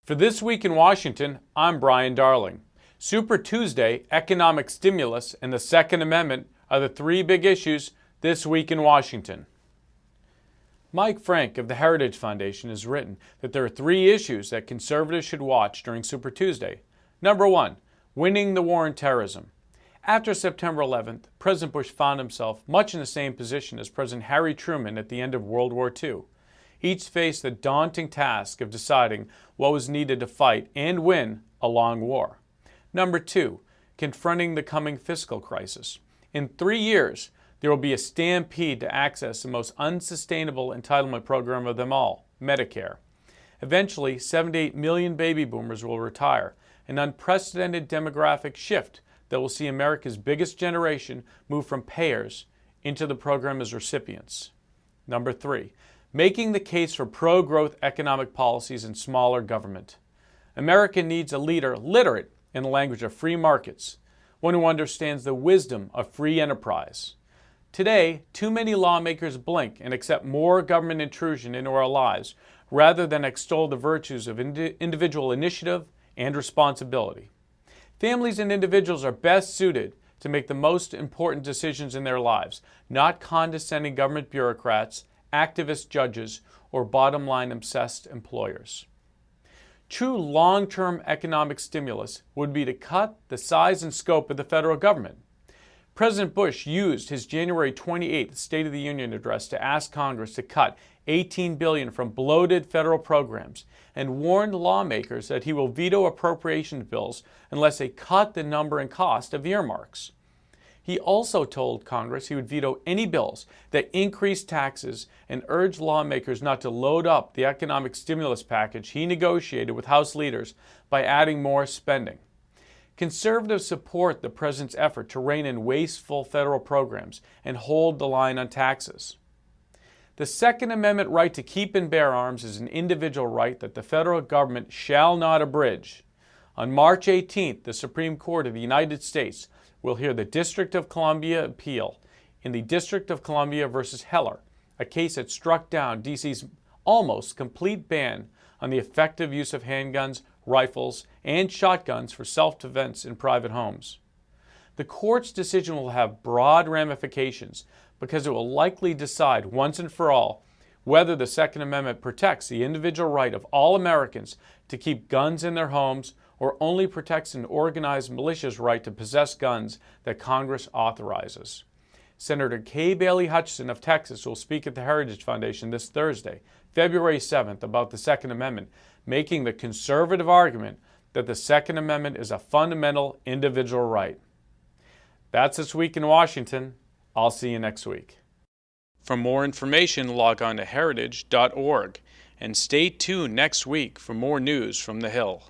For This Week in Washington, I'm Brian Darling. Super Tuesday, economic stimulus, and the Second Amendment are the three big issues this week in Washington. Mike Franc of the Heritage Foundation has written that there are three issues that conservatives should watch during Super Tuesday. Number one, winning the war on terrorism. After September 11th, President Bush found himself much in the same position as President Harry Truman at the end of World War II. Each faced the daunting task of deciding what was needed to fight and win a long war. Number two, confronting the coming fiscal crisis. In 3 years, there will be a stampede to access the most unsustainable entitlement program of them all, Medicare. Eventually, 78 million baby boomers will retire, an unprecedented demographic shift that will see America's biggest generation move from payers into the program as recipients. Number three, making the case for pro-growth economic policies and smaller government. America needs a leader literate in the language of free markets, one who understands the wisdom of free enterprise. Today, too many lawmakers blink and accept more government intrusion into our lives rather than extol the virtues of individual initiative and responsibility. Families and individuals are best suited to make the most important decisions in their lives, not condescending government bureaucrats, activist judges, or bottom-line obsessed employers. True long-term economic stimulus would be to cut the size and scope of the federal government. President Bush used his January 28th State of the Union address to ask Congress to cut $18 billion from bloated federal programs and warned lawmakers that he will veto appropriation bills unless they cut the number and cost of earmarks. He also told Congress he would veto any bills that increased taxes and urged lawmakers not to load up the economic stimulus package he negotiated with House leaders by adding more spending. Conservatives support the president's effort to rein in wasteful federal programs and hold the line on taxes. The Second Amendment right to keep and bear arms is an individual right that the federal government shall not abridge. On March 18th, the Supreme Court of the United States will hear the District of Columbia appeal in the District of Columbia versus Heller, a case that struck down D.C.'s almost complete ban on the effective use of handguns, rifles, and shotguns for self-defense in private homes. The court's decision will have broad ramifications because it will likely decide once and for all whether the Second Amendment protects the individual right of all Americans to keep guns in their homes or only protects an organized militia's right to possess guns that Congress authorizes. Senator Kay Bailey Hutchison of Texas will speak at the Heritage Foundation this Thursday, February 7th, about the Second Amendment, making the conservative argument that the Second Amendment is a fundamental individual right. That's This Week in Washington. I'll see you next week. For more information, log on to heritage.org and stay tuned next week for more news from the Hill.